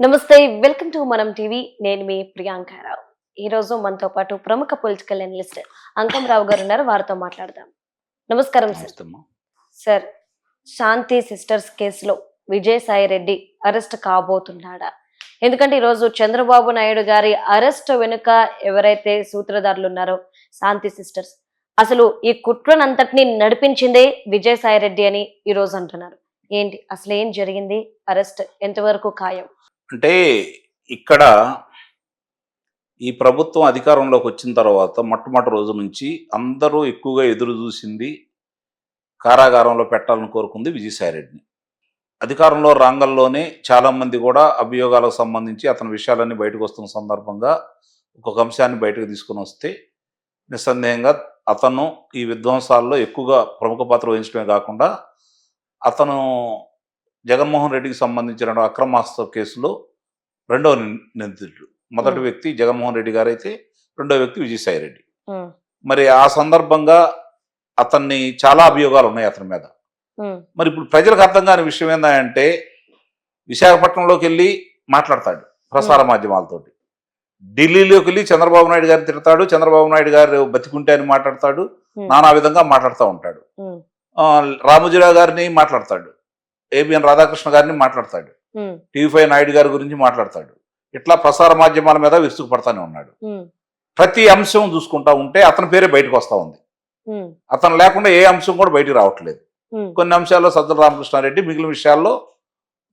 నమస్తే welcome to మనం TV నేను మీ ప్రియాంకారావు. ఈ రోజు మనతో పాటు ప్రముఖ పొలిటికల్ అనలిస్ట్ అంకం రావు గారు ఉన్నారు. వారితో మాట్లాడదాం. నమస్కారం సార్. నమస్తేమ్మా. సార్, శాంతి సిస్టర్స్ కేసులో విజయసాయి రెడ్డి అరెస్ట్ కాబోతున్నాడా? ఎందుకంటే ఈరోజు చంద్రబాబు నాయుడు గారి అరెస్ట్ వెనుక ఎవరైతే సూత్రధారులు ఉన్నారో శాంతి సిస్టర్స్, అసలు ఈ కుట్రనంతటిని నడిపించిందే విజయసాయి రెడ్డి అని ఈ రోజు అంటున్నారు. ఏంటి అసలు ఏం జరిగింది? అరెస్ట్ ఎంతవరకు ఖాయం? అంటే ఇక్కడ ఈ ప్రభుత్వం అధికారంలోకి వచ్చిన తర్వాత మొట్టమొదటి రోజు నుంచి అందరూ ఎక్కువగా ఎదురు చూసింది కారాగారంలో పెట్టాలని కోరుకుంది విజయసాయిరెడ్డిని. అధికారంలో రాంగల్లోనే చాలామంది కూడా అభియోగాలకు సంబంధించి అతని విషయాలన్నీ బయటకు వస్తున్న సందర్భంగా ఒక్కొక్క అంశాన్ని బయటకు తీసుకుని వస్తే నిస్సందేహంగా అతను ఈ విధ్వంసాల్లో ఎక్కువగా ప్రముఖ పాత్ర వహించడమే కాకుండా అతను జగన్మోహన్ రెడ్డికి సంబంధించిన అక్రమాస్త్ర కేసులో రెండవ నిందితుడు. మొదటి వ్యక్తి జగన్మోహన్ రెడ్డి గారు అయితే రెండో వ్యక్తి విజయసాయి రెడ్డి. మరి ఆ సందర్భంగా అతన్ని చాలా అభియోగాలు ఉన్నాయి అతని మీద. మరి ఇప్పుడు ప్రజలకు అర్థం కాని విషయం ఏంటంటే విశాఖపట్నంలోకి వెళ్ళి మాట్లాడతాడు ప్రసార మాధ్యమాలతోటి, ఢిల్లీలోకి వెళ్ళి చంద్రబాబు నాయుడు గారిని తిడతాడు, చంద్రబాబు నాయుడు గారు బతికుంటే అని మాట్లాడతాడు, నానా విధంగా మాట్లాడుతూ ఉంటాడు. రామోజీరావు గారిని మాట్లాడతాడు, ఏబిఎన్ రాధాకృష్ణ గారిని మాట్లాడతాడు, టీవీ5 నాయుడు గారి గురించి మాట్లాడతాడు. ఇట్లా ప్రసార మాధ్యమాల మీద విరుచుకుపడతానే ఉన్నాడు. ప్రతి అంశం చూసుకుంటా ఉంటే అతని పేరే బయటకు వస్తా ఉంది. అతను లేకుండా ఏ అంశం కూడా బయటికి రావట్లేదు. కొన్ని అంశాల్లో సజ్జల రామకృష్ణారెడ్డి, మిగిలిన విషయాల్లో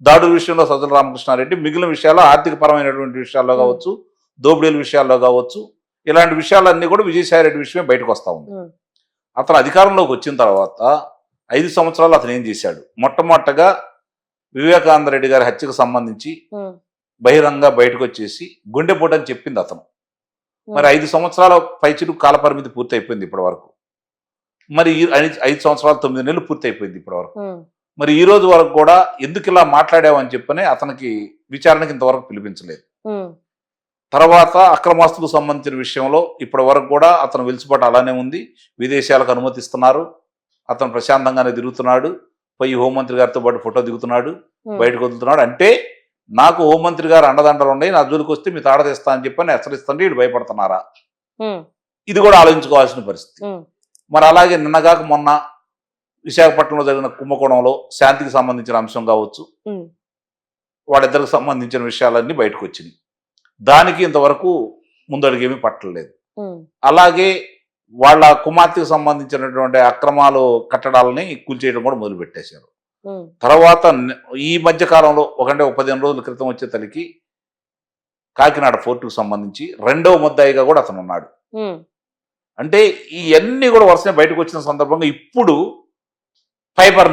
దాడుల విషయంలో సజ్జల రామకృష్ణారెడ్డి, మిగిలిన విషయాల్లో ఆర్థిక పరమైనటువంటి విషయాల్లో కావచ్చు, దోపిడీల విషయాల్లో కావచ్చు, ఇలాంటి విషయాలన్నీ కూడా విజయసాయి రెడ్డి విషయమే బయటకు వస్తా ఉంది. అతను అధికారంలోకి వచ్చిన తర్వాత 5 సంవత్సరాలు అతను ఏం చేశాడు? మొట్టమొదటగా వివేకానంద రెడ్డి గారి హత్యకు సంబంధించి బహిరంగ బయటకు వచ్చేసి గుండెపోటు అని చెప్పింది అతను. మరి 5 సంవత్సరాల పైచిలు కాల పరిమితి పూర్తి అయిపోయింది ఇప్పటి వరకు. మరి 5 సంవత్సరాలు 9 నెలలు పూర్తి అయిపోయింది ఇప్పటి వరకు. మరి ఈ రోజు వరకు కూడా ఎందుకు ఇలా మాట్లాడావని చెప్పని అతనికి విచారణకి ఇంతవరకు పిలిపించలేదు. తర్వాత అక్రమాస్తులకు సంబంధించిన విషయంలో ఇప్పటి వరకు కూడా అతను వెలిసిబాటు అలానే ఉంది. విదేశాలకు అనుమతిస్తున్నారు, అతను ప్రశాంతంగానే తిరుగుతున్నాడు, పోయి హోంమంత్రి గారితో పాటు ఫోటో దిగుతున్నాడు, బయటకు వదులుతున్నాడు. అంటే నాకు హోంమంత్రి గారు అండదండలు ఉన్నాయి, నా జోలికి వస్తే మీ తాడ తెస్తా అని చెప్పని హెచ్చరిస్తుంటే వీళ్ళు భయపడుతున్నారా? ఇది కూడా ఆలోచించుకోవాల్సిన పరిస్థితి. మరి అలాగే నిన్నగాక మొన్న విశాఖపట్నంలో జరిగిన కుంభకోణంలో శాంతికి సంబంధించిన అంశం కావచ్చు, వాళ్ళిద్దరికి సంబంధించిన విషయాలన్నీ బయటకు వచ్చినాయి. దానికి ఇంతవరకు ముందడుగేమీ పట్టలేదు. అలాగే వాళ్ళ కుమార్తెకు సంబంధించినటువంటి అక్రమాలు కట్టడాలని కూల్చేయడం కూడా మొదలు పెట్టేశారు. తర్వాత ఈ మధ్య కాలంలో 15 రోజుల క్రితం వచ్చే తలికి కాకినాడ ఫోర్టుకు సంబంధించి రెండవ ముద్దాయిగా కూడా అతను ఉన్నాడు. అంటే ఇవన్నీ కూడా వరుసనే బయటకు వచ్చిన సందర్భంగా ఇప్పుడు ఫైబర్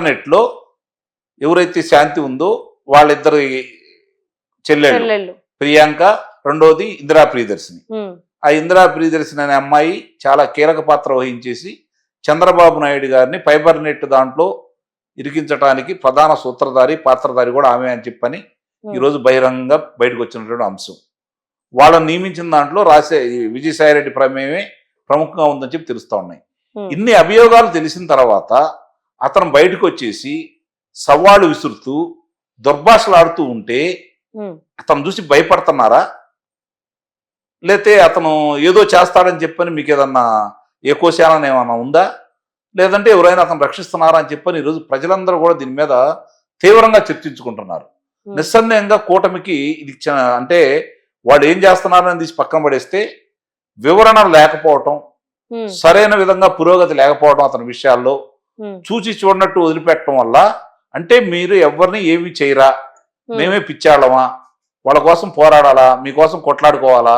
నెట్ లో ఎవరైతే శాంతి ఉందో వాళ్ళిద్దరు చెల్లెళ్ళు ప్రియాంక, రెండోది ఇందిరా ప్రియదర్శిని. ఆ ఇందిరా ప్రియదర్శిని అనే అమ్మాయి చాలా కీలక పాత్ర వహించేసి చంద్రబాబు నాయుడు గారిని ఫైబర్ నెట్ దాంట్లో ఇరికించడానికి ప్రధాన సూత్రధారి పాత్రధారి కూడా ఆమె అని చెప్పని ఈరోజు బహిరంగంగా బయటకు వచ్చినటువంటి అంశం. వాళ్ళని నియమించిన దాంట్లో విజయసాయి రెడ్డి ప్రమేయమే ప్రముఖంగా ఉందని చెప్పి తెలుస్తూ ఉన్నాయి. ఇన్ని అభియోగాలు తెలిసిన తర్వాత అతను బయటకు వచ్చేసి సవాళ్ళు విసురుతూ దుర్భాషలాడుతూ ఉంటే అతను చూసి భయపడుతున్నారా, లేతే అతను ఏదో చేస్తాడని చెప్పని మీకు ఏదన్నా ఏకోశానం ఏమన్నా ఉందా, లేదంటే ఎవరైనా అతను రక్షిస్తున్నారా అని చెప్పని ఈరోజు ప్రజలందరూ కూడా దీని మీద తీవ్రంగా చర్చించుకుంటున్నారు. నిస్సందేహంగా కూటమికి ఇది అంటే వాడు ఏం చేస్తున్నారని తీసి పక్కన పడేస్తే వివరణ లేకపోవటం, సరైన విధంగా పురోగతి లేకపోవడం అతని విషయాల్లో చూసి చూడనట్టు వదిలిపెట్టడం వల్ల, అంటే మీరు ఎవరిని ఏమి చేయరా, మేమే పిచ్చాళ్ళమా, వాళ్ళ కోసం పోరాడాలా, మీకోసం కొట్లాడుకోవాలా,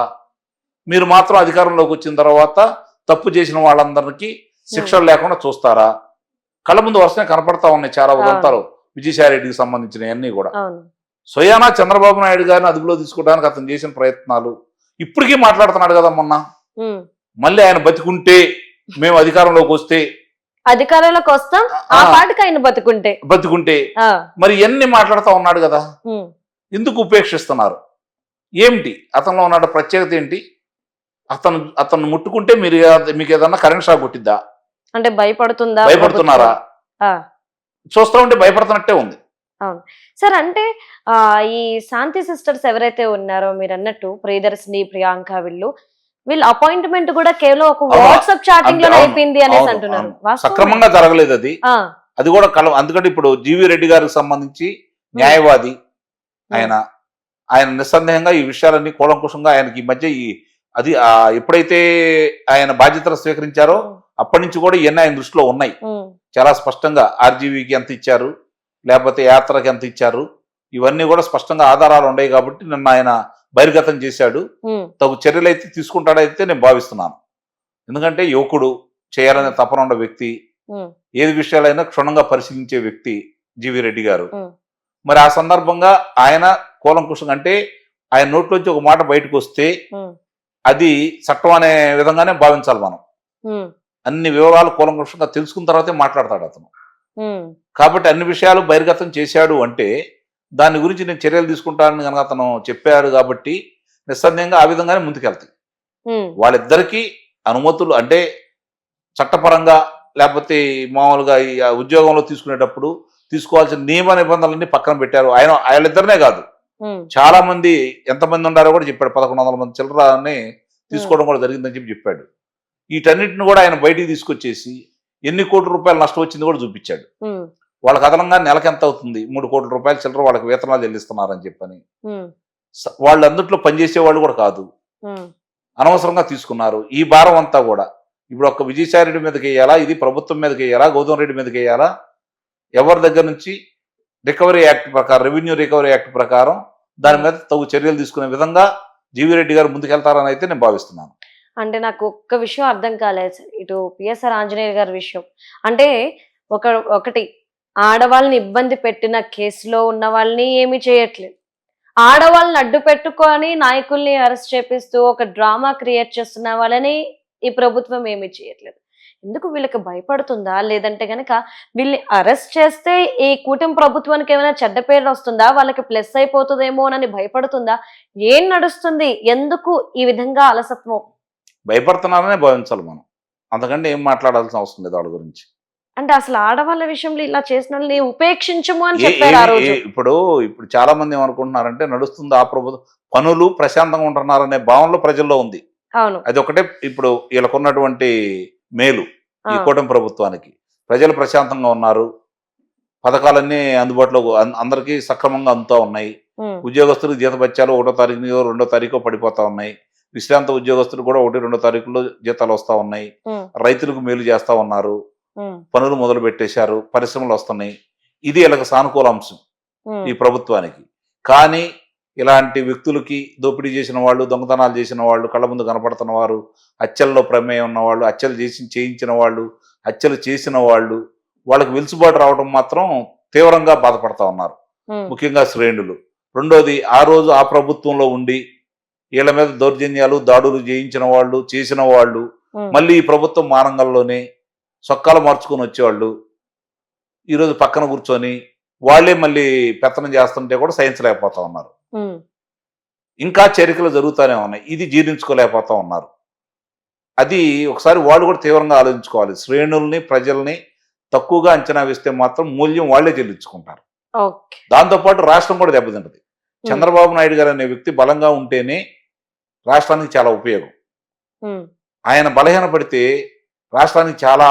మీరు మాత్రం అధికారంలోకి వచ్చిన తర్వాత తప్పు చేసిన వాళ్ళందరికీ శిక్షలు లేకుండా చూస్తారా? కళ్ళ ముందు వరుసనే కనపడతా ఉన్నాయి చాలా ఉదంతాలు విజయసాయి రెడ్డికి సంబంధించినవన్నీ కూడా. స్వయానా చంద్రబాబు నాయుడు గారిని అదుపులో తీసుకోవడానికి అతను చేసిన ప్రయత్నాలు ఇప్పటికీ మాట్లాడుతున్నాడు కదా. మొన్న మళ్ళీ ఆయన బతికుంటే మేము అధికారంలోకి వస్తే అధికారంలోకి వస్తాం, ఆ పాటికి ఆయన బతుకుంటే మరి ఎన్ని మాట్లాడుతూ ఉన్నాడు కదా. ఎందుకు ఉపేక్షిస్తున్నారు? ఏమిటి అతనిలో ఉన్న ప్రత్యేకత ఏంటి? అతను ముట్టుకుంటే మీకు ఏదన్నా కరెంట్ షాక్ కొట్టిద్దా? అంటే భయపడుతున్నారా? చూస్తూ ఉంటే భయపడుతున్నట్టే ఉంది. అవును. సార్ అంటే ఈ శాంతి సిస్టర్స్ ఎవరైతే ఉన్నారో మీరన్నట్టు ప్రియదర్శిని, ప్రియాంక వీళ్ళ అపాయింట్‌మెంట్ కూడా కేవలం ఒక అవును. వాట్సాప్ చాటింగ్ అంతే లోనే అవును. అయిపోయింది అనేసి అవును. అంటున్నారు. అవును. వాస్తవమేనా? సక్రమంగా జరగలేదు అది. ఆ! అది కూడా అందుకంటే ఇప్పుడు జీవీ రెడ్డి గారికి సంబంధించి హ్మ్. న్యాయవాది హ్మ్. ఆయన. ఆయన నిస్సందేహంగా ఈ విషయాలన్నీ కూలంకుషంగా ఆయనకి ఈ మధ్య అది ఎప్పుడైతే ఆయన బాధ్యతలు స్వీకరించారో హ్మ్. అప్పటి నుంచి కూడా ఇవన్నీ ఆయన దృష్టిలో ఉన్నాయి. హ్మ్. చాలా స్పష్టంగా ఆర్జీవీకి ఎంత ఇచ్చారు, లేకపోతే యాత్రకి ఎంత ఇచ్చారు, ఇవన్నీ కూడా స్పష్టంగా ఆధారాలు ఉన్నాయి కాబట్టి నిన్న ఆయన బహిర్గతం చేశాడు. హ్మ్. తగు చర్యలైతే తీసుకుంటాడైతే నేను భావిస్తున్నాను. ఎందుకంటే యువకుడు, చేయాలనే హ్మ్. తపన ఉన్న వ్యక్తి, హ్మ్. ఏది విషయాలైనా క్షుణ్ణంగా పరిశీలించే వ్యక్తి జీవీ రెడ్డి గారు. హ్మ్. మరి ఆ సందర్భంగా ఆయన కూలంకుషంగా అంటే ఆయన నోట్లోంచి ఒక మాట బయటకు వస్తే హ్మ్. అది చట్టం అనే విధంగానే భావించాలి మనం. హ్మ్. అన్ని వివరాలు కూలంకుషంగా తెలుసుకున్న తర్వాతే మాట్లాడతాడు అతను. హ్మ్. కాబట్టి అన్ని విషయాలు బహిర్గతం చేశాడు అంటే దాని గురించి నేను చర్యలు తీసుకుంటానని కనుక అతను చెప్పాడు కాబట్టి నిస్సందేహంగా ఆ విధంగానే ముందుకెళ్తాయి. హ్మ్. వాళ్ళిద్దరికీ అనుమతులు అంటే చట్టపరంగా లేకపోతే మామూలుగా ఈ ఉద్యోగంలో తీసుకునేటప్పుడు తీసుకోవాల్సిన నియమ నిబంధనలన్నీ పక్కన పెట్టారు. వాళ్ళిద్దరినే కాదు, హ్మ్. చాలా మంది ఎంతమంది ఉన్నారో కూడా చెప్పాడు. 1100 మంది చిల్లరని హ్మ్. తీసుకోవడం కూడా జరిగిందని చెప్పాడు. వీటన్నిటిని కూడా ఆయన బయటికి తీసుకొచ్చేసి ఎన్ని కోట్ల రూపాయలు నష్టం వచ్చింది కూడా చూపించాడు. హ్మ్. వాళ్ళకి అదనంగా నెలకి ఎంత అవుతుంది, 3 కోట్ల రూపాయలు చిల్లర వాళ్ళకి వేతనాలు చెల్లిస్తున్నారని చెప్పని. హ్మ్. వాళ్ళు అందుట్లో పనిచేసే వాళ్ళు కూడా కాదు, హ్మ్. అనవసరంగా తీసుకున్నారు. ఈ భారం అంతా కూడా ఇప్పుడు ఒక్క విజయసాయి రెడ్డి మీదకి వేయాలా, ఇది ప్రభుత్వం మీదకి వేయాలా, గౌతమ్ రెడ్డి మీదకి వేయాలా, ఎవరి దగ్గర నుంచి రికవరీ యాక్ట్ ప్రకారం, రెవెన్యూ రికవరీ యాక్ట్ ప్రకారం దాని హ్మ్. మీద తగు చర్యలు తీసుకునే విధంగా జీవీ రెడ్డి గారు ముందుకెళ్తారని అయితే నేను భావిస్తున్నాను. అంటే నాకు ఒక్క విషయం అర్థం కాలేదు సార్. ఇటు పిఎస్ఆర్ ఆంజనేయ గారి విషయం. అంటే ఒక ఒకటి ఆడవాళ్ళని ఇబ్బంది పెట్టిన కేసులో ఉన్న వాళ్ళని ఏమి చేయట్లేదు. ఆడవాళ్ళని అడ్డు పెట్టుకొని నాయకుల్ని అరెస్ట్ చేపిస్తూ ఒక డ్రామా క్రియేట్ చేస్తున్న వాళ్ళని ఈ ప్రభుత్వం ఏమీ చేయట్లేదు. ఎందుకు వీళ్ళకి భయపడుతుందా? లేదంటే గనక వీళ్ళని అరెస్ట్ చేస్తే ఈ కూటమి ప్రభుత్వానికి ఏమైనా చెడ్డ పేరు వస్తుందా? వాళ్ళకి ప్లస్ అయిపోతదేమోనని భయపడుతుందా? ఏం నడుస్తుంది? ఎందుకు ఈ విధంగా అలసత్వం? భయపడుతున్నారనే భావించాలి మనం. అంతకంటే ఏం మాట్లాడాల్సిన అవసరం లేదు వాళ్ళ గురించి. అంటే అసలు ఆడవాళ్ళ విషయంలో ఇలా చేసినోళ్ళని ఉపేక్షించము అని ఏ చెప్పారు ఆ ఏవి రోజు. ఇప్పుడు ఇప్పుడు చాలా మంది ఏమనుకుంటున్నారంటే నడుస్తుంది ఆ ప్రభుత్వం, పనులు ప్రశాంతంగా ఉంటున్నారనే భావనలో ప్రజల్లో ఉంది. అవును. అది ఒకటే ఇప్పుడు వీళ్ళకున్నటువంటి మేలు ఆ! ఈ కూటమి ప్రభుత్వానికి. ప్రజలు ప్రశాంతంగా ఉన్నారు. పథకాలన్నీ అందుబాటులో అందరికీ సక్రమంగా అందుతా ఉన్నాయి. హ్మ్. ఉద్యోగస్తులకు జీతభత్యాలు 1 తారీఖునో, 2 తారీఖో పడిపోతా ఉన్నాయి. విశ్రాంత ఉద్యోగస్తులు కూడా 1, 2 తారీఖుల్లో జీతాలు వస్తా ఉన్నాయి. హ్మ్. రైతులకు మేలు చేస్తా ఉన్నారు. హ్మ్. పనులు మొదలు పెట్టేశారు. పరిశ్రమలు వస్తున్నాయి. ఇది వీళ్ళకి సానుకూల అంశం హ్మ్. ఈ ప్రభుత్వానికి. కానీ ఇలాంటి వ్యక్తులకి దోపిడీ చేసిన వాళ్ళు, దొంగతనాలు చేసిన వాళ్ళు, కళ్ళ ముందు కనపడుతున్న వారు, హత్యల్లో ప్రమేయం ఉన్నవాళ్ళు, హత్యలు చేయించిన వాళ్ళు, హత్యలు చేసిన వాళ్ళు, వాళ్ళకి వెలుసుబాటు రావడం మాత్రం తీవ్రంగా బాధపడతా ఉన్నారు. హ్మ్. ముఖ్యంగా శ్రేణులు. రెండోది ఆ రోజు ఆ ప్రభుత్వంలో ఉండి వీళ్ళ మీద దౌర్జన్యాలు, దాడులు చేయించిన వాళ్ళు, చేసిన వాళ్ళు, హ్మ్. మళ్ళీ ఈ ప్రభుత్వం మానంగంలోనే సొక్కాలు మార్చుకొని వచ్చేవాళ్ళు ఈరోజు పక్కన కూర్చొని వాళ్ళే మళ్ళీ పెత్తనం చేస్తుంటే కూడా సహించలేకపోతా ఉన్నారు. హ్మ్. ఇంకా చేరికలు జరుగుతూనే ఉన్నాయి. ఇది జీర్ణించుకోలేకపోతా ఉన్నారు. అది ఒకసారి వాళ్ళు కూడా తీవ్రంగా ఆలోచించుకోవాలి. శ్రేణుల్ని, ప్రజల్ని తక్కువగా అంచనా వేస్తే మాత్రం మూల్యం వాళ్ళే చెల్లించుకుంటారు. ఓకే. దాంతో పాటు రాష్ట్రం కూడా దెబ్బతింటది. హ్మ్. చంద్రబాబు నాయుడు గారు అనే వ్యక్తి బలంగా ఉంటేనే రాష్ట్రానికి చాలా ఉపయోగం. హ్మ్. ఆయన బలహీనపడితే రాష్ట్రానికి చాలా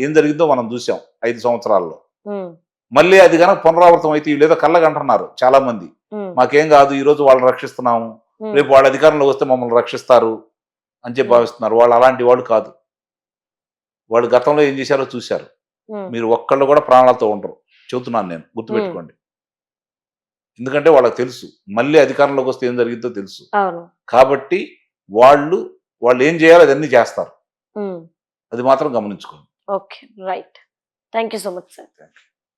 ఏం జరిగిందో మనం చూసాం 5 సంవత్సరాల్లో. హ్మ్. మళ్ళీ అది గనక పునరావృతం అయితే వీళ్ళేదో కళ్ళగంటున్నారు చాలా మంది. హ్మ్. మాకేం కాదు, ఈరోజు వాళ్ళని రక్షిస్తున్నాము, హ్మ్. రేపు వాళ్ళ అధికారంలోకి వస్తే మమ్మల్ని రక్షిస్తారు అని చెప్పి హ్మ్. భావిస్తున్నారు. వాళ్ళు అలాంటి వాళ్ళు కాదు. వాళ్ళు గతంలో ఏం చేశారో చూశారు. హ్మ్. మీరు ఒక్కళ్ళు కూడా ప్రాణాలతో ఉండరు. చెబుతున్నాను నేను, హ్మ్. గుర్తుపెట్టుకోండి. ఎందుకంటే వాళ్ళకి తెలుసు. మళ్ళీ అధికారంలోకి వస్తే ఏం జరిగిద్దో తెలుసు. అవును. కాబట్టి వాళ్ళు, వాళ్ళు ఏం చేయాలో అదన్నీ చేస్తారు. హ్మ్. అది మాత్రం గమనించుకోండి. Okay. Right. Thank you so much sir.